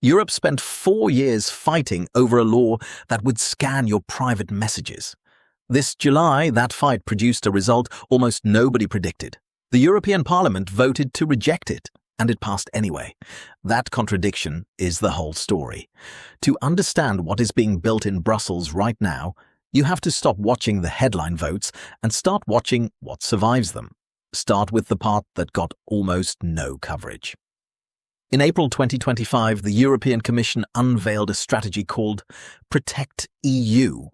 Europe spent 4 years fighting over a law that would scan your private messages. This July, that fight produced a result almost nobody predicted. The European Parliament voted to reject it, and it passed anyway. That contradiction is the whole story. To understand what is being built in Brussels right now, you have to stop watching the headline votes and start watching what survives them. Start with the part that got almost no coverage. In April 2025, the European Commission unveiled a strategy called ProtectEU.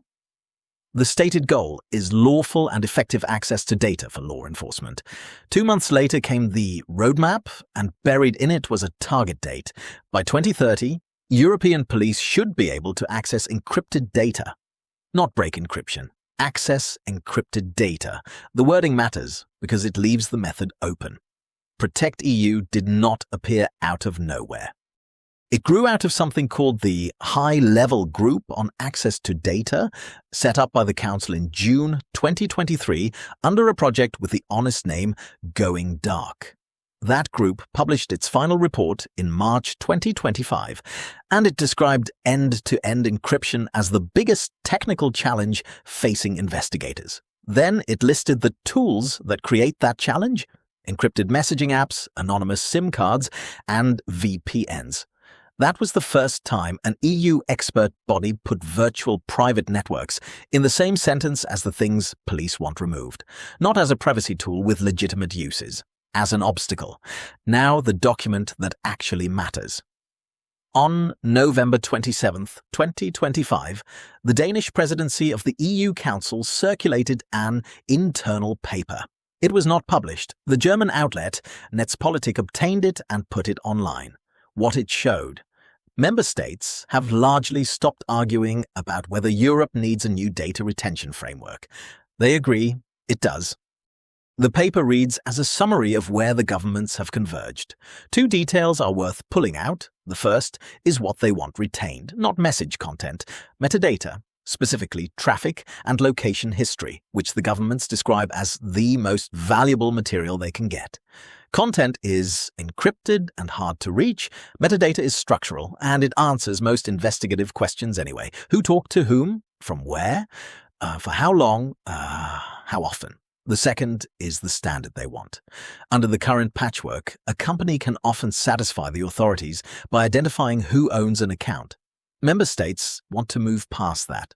The stated goal is lawful and effective access to data for law enforcement. 2 months later came the roadmap, and buried in it was a target date. By 2030, European police should be able to access encrypted data. Not break encryption. Access encrypted data. The wording matters because it leaves the method open. ProtectEU did not appear out of nowhere. It grew out of something called the High-Level Group on Access to Data, set up by the Council in June 2023 under a project with the honest name Going Dark. That group published its final report in March 2025, and it described end-to-end encryption as the biggest technical challenge facing investigators. Then it listed the tools that create that challenge: encrypted messaging apps, anonymous SIM cards, and VPNs. That was the first time an EU expert body put virtual private networks in the same sentence as the things police want removed, not as a privacy tool with legitimate uses, as an obstacle. Now the document that actually matters. On November 27, 2025, the Danish presidency of the EU Council circulated an internal paper. It was not published. The German outlet Netzpolitik obtained it and put it online. What it showed: member states have largely stopped arguing about whether Europe needs a new data retention framework. They agree it does. The paper reads as a summary of where the governments have converged. 2 details are worth pulling out. The first is what they want retained, not message content, metadata, specifically traffic and location history, which the governments describe as the most valuable material they can get. Content is encrypted and hard to reach. Metadata is structural, and it answers most investigative questions anyway. Who talked to whom? From where? For how long? How often? The second is the standard they want. Under the current patchwork, a company can often satisfy the authorities by identifying who owns an account. Member states want to move past that.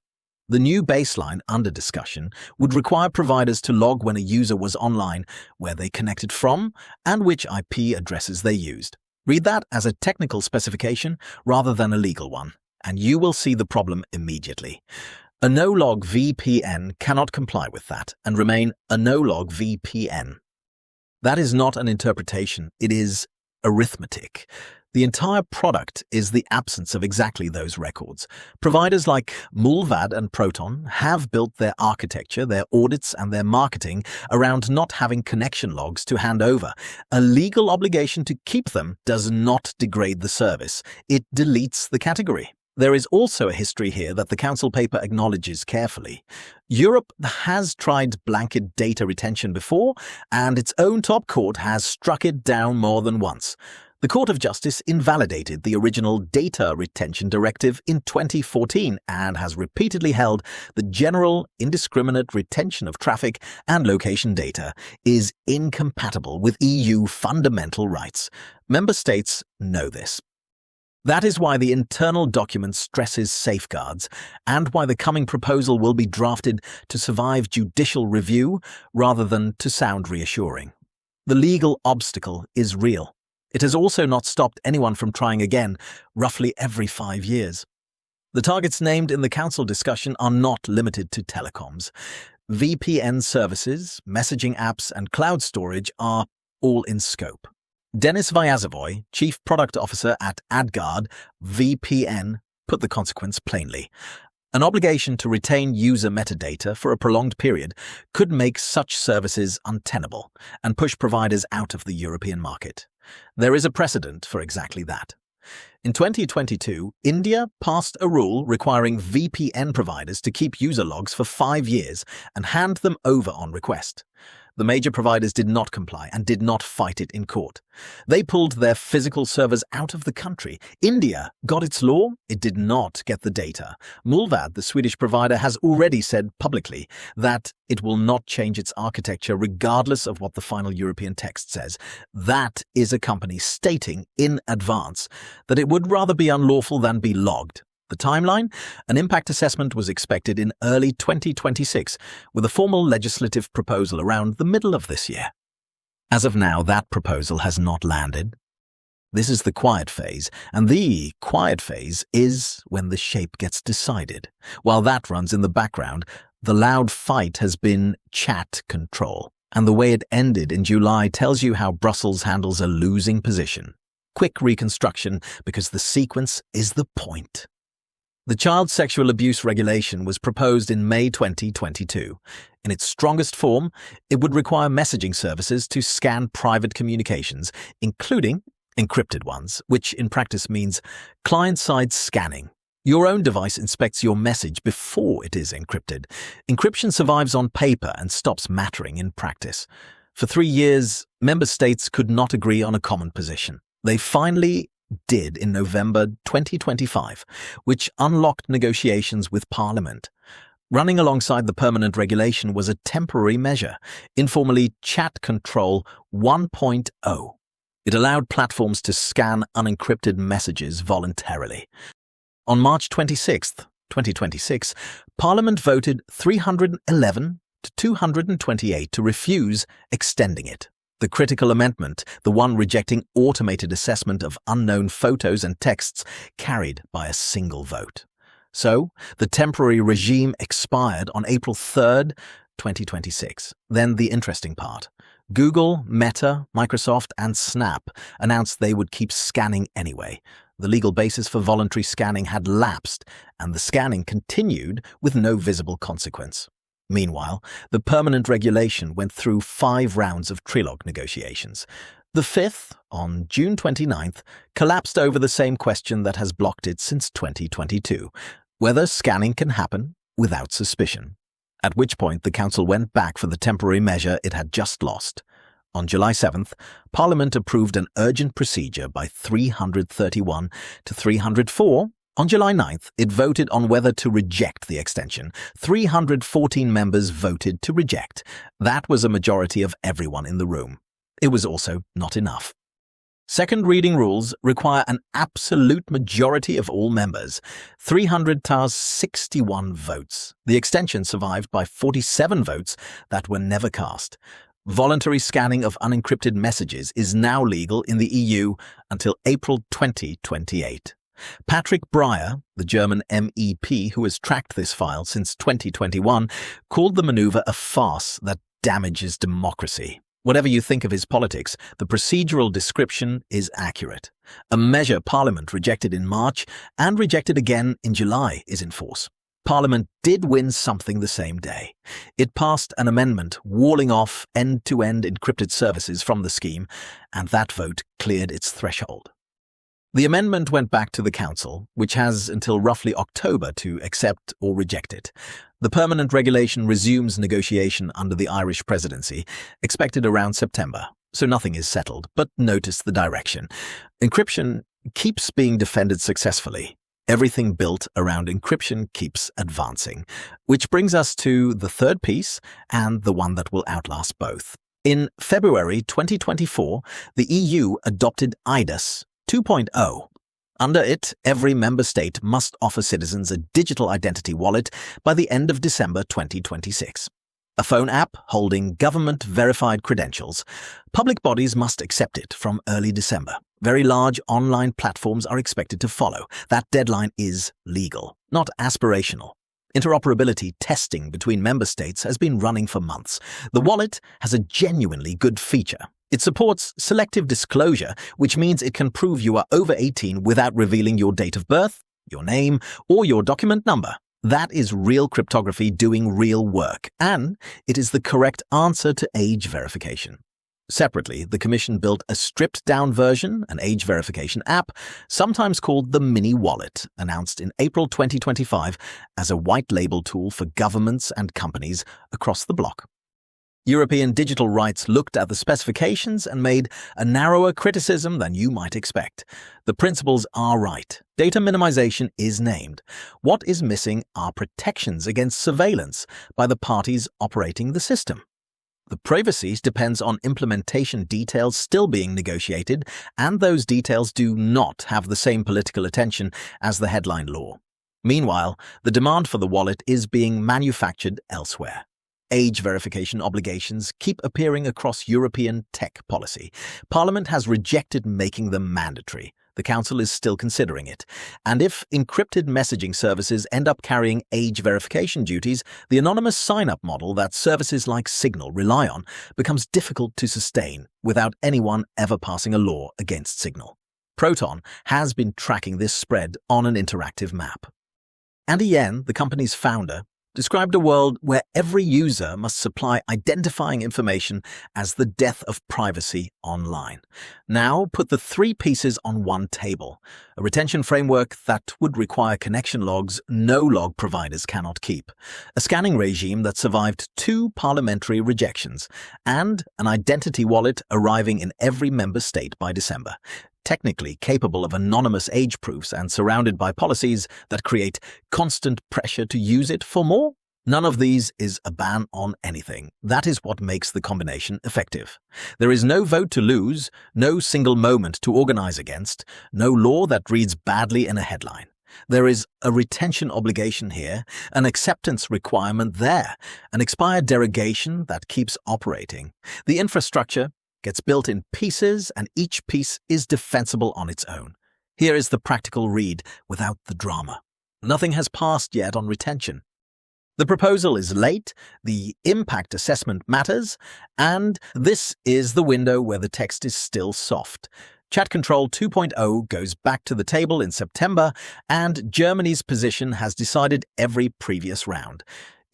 The new baseline under discussion would require providers to log when a user was online, where they connected from, and which IP addresses they used. Read that as a technical specification rather than a legal one, and you will see the problem immediately. A no-log VPN cannot comply with that and remain a no-log VPN. That is not an interpretation, it is arithmetic. The entire product is the absence of exactly those records. Providers like Mullvad and Proton have built their architecture, their audits, and their marketing around not having connection logs to hand over. A legal obligation to keep them does not degrade the service. It deletes the category. There is also a history here that the Council paper acknowledges carefully. Europe has tried blanket data retention before, and its own top court has struck it down more than once. The Court of Justice invalidated the original Data Retention Directive in 2014 and has repeatedly held that general, indiscriminate retention of traffic and location data is incompatible with EU fundamental rights. Member states know this. That is why the internal document stresses safeguards, and why the coming proposal will be drafted to survive judicial review rather than to sound reassuring. The legal obstacle is real. It has also not stopped anyone from trying again, roughly every 5 years. The targets named in the Council discussion are not limited to telecoms. VPN services, messaging apps, and cloud storage are all in scope. Denis Vyazovoy, Chief Product Officer at AdGuard VPN, put the consequence plainly. An obligation to retain user metadata for a prolonged period could make such services untenable and push providers out of the European market. There is a precedent for exactly that. In 2022, India passed a rule requiring VPN providers to keep user logs for 5 years and hand them over on request. The major providers did not comply and did not fight it in court. They pulled their physical servers out of the country. India got its law, it did not get the data. Mullvad, the Swedish provider, has already said publicly that it will not change its architecture regardless of what the final European text says. That is a company stating in advance that it would rather be unlawful than be logged. The timeline? An impact assessment was expected in early 2026, with a formal legislative proposal around the middle of this year. As of now, that proposal has not landed. This is the quiet phase, and the quiet phase is when the shape gets decided. While that runs in the background, the loud fight has been chat control, and the way it ended in July tells you how Brussels handles a losing position. Quick reconstruction, because the sequence is the point. The Child Sexual Abuse Regulation was proposed in May 2022. In its strongest form, it would require messaging services to scan private communications, including encrypted ones, which in practice means client-side scanning. Your own device inspects your message before it is encrypted. Encryption survives on paper and stops mattering in practice. For 3 years, member states could not agree on a common position. They finally did in November 2025, which unlocked negotiations with Parliament. Running alongside the permanent regulation was a temporary measure, informally Chat Control 1.0. It allowed platforms to scan unencrypted messages voluntarily. On March 26, 2026, Parliament voted 311 to 228 to refuse extending it. The critical amendment, the one rejecting automated assessment of unknown photos and texts, carried by a single vote. So, the temporary regime expired on April 3, 2026. Then the interesting part. Google, Meta, Microsoft, and Snap announced they would keep scanning anyway. The legal basis for voluntary scanning had lapsed, and the scanning continued with no visible consequence. Meanwhile, the permanent regulation went through 5 rounds of trilogue negotiations. The 5th, on June 29th, collapsed over the same question that has blocked it since 2022, whether scanning can happen without suspicion. At which point the Council went back for the temporary measure it had just lost. On July 7th, Parliament approved an urgent procedure by 331 to 304. On July 9th, it voted on whether to reject the extension. 314 members voted to reject. That was a majority of everyone in the room. It was also not enough. Second reading rules require an absolute majority of all members. 300 to 61 votes. The extension survived by 47 votes that were never cast. Voluntary scanning of unencrypted messages is now legal in the EU until April 2028. Patrick Breyer, the German MEP who has tracked this file since 2021, called the maneuver a farce that damages democracy. Whatever you think of his politics, the procedural description is accurate. A measure Parliament rejected in March and rejected again in July is in force. Parliament did win something the same day. It passed an amendment walling off end-to-end encrypted services from the scheme, and that vote cleared its threshold. The amendment went back to the Council, which has until roughly October to accept or reject it. The permanent regulation resumes negotiation under the Irish presidency, expected around September, so nothing is settled, but notice the direction. Encryption keeps being defended successfully. Everything built around encryption keeps advancing, which brings us to the third piece and the one that will outlast both. In February 2024, the EU adopted eIDAS 2.0. Under it, every member state must offer citizens a digital identity wallet by the end of December 2026. A phone app holding government-verified credentials. Public bodies must accept it from early December. Very large online platforms are expected to follow. That deadline is legal, not aspirational. Interoperability testing between member states has been running for months. The wallet has a genuinely good feature. It supports selective disclosure, which means it can prove you are over 18 without revealing your date of birth, your name, or your document number. That is real cryptography doing real work, and it is the correct answer to age verification. Separately, the Commission built a stripped-down version, an age verification app, sometimes called the Mini Wallet, announced in April 2025 as a white-label tool for governments and companies across the bloc. European digital rights looked at the specifications and made a narrower criticism than you might expect. The principles are right. Data minimization is named. What is missing are protections against surveillance by the parties operating the system. The privacy depends on implementation details still being negotiated, and those details do not have the same political attention as the headline law. Meanwhile, the demand for the wallet is being manufactured elsewhere. Age verification obligations keep appearing across European tech policy. Parliament has rejected making them mandatory. The Council is still considering it. And if encrypted messaging services end up carrying age verification duties, the anonymous sign-up model that services like Signal rely on becomes difficult to sustain without anyone ever passing a law against Signal. Proton has been tracking this spread on an interactive map. Andy Yen, the company's founder, described a world where every user must supply identifying information as the death of privacy online. Now put the three pieces on one table: a retention framework that would require connection logs no log providers cannot keep, a scanning regime that survived 2 parliamentary rejections, and an identity wallet arriving in every member state by December. Technically capable of anonymous age proofs and surrounded by policies that create constant pressure to use it for more? None of these is a ban on anything. That is what makes the combination effective. There is no vote to lose, no single moment to organize against, no law that reads badly in a headline. There is a retention obligation here, an acceptance requirement there, an expired derogation that keeps operating. The infrastructure gets built in pieces, and each piece is defensible on its own. Here is the practical read without the drama. Nothing has passed yet on retention. The proposal is late, the impact assessment matters, and this is the window where the text is still soft. Chat Control 2.0 goes back to the table in September, and Germany's position has decided every previous round.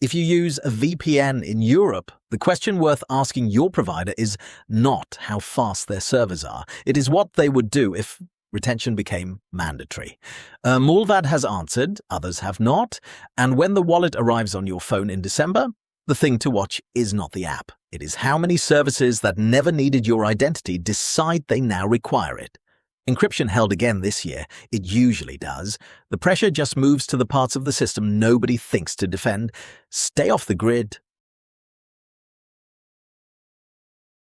If you use a VPN in Europe, the question worth asking your provider is not how fast their servers are. It is what they would do if retention became mandatory. Mullvad has answered, others have not, and when the wallet arrives on your phone in December, the thing to watch is not the app. It is how many services that never needed your identity decide they now require it. Encryption held again this year. It usually does. The pressure just moves to the parts of the system nobody thinks to defend. Stay off the grid,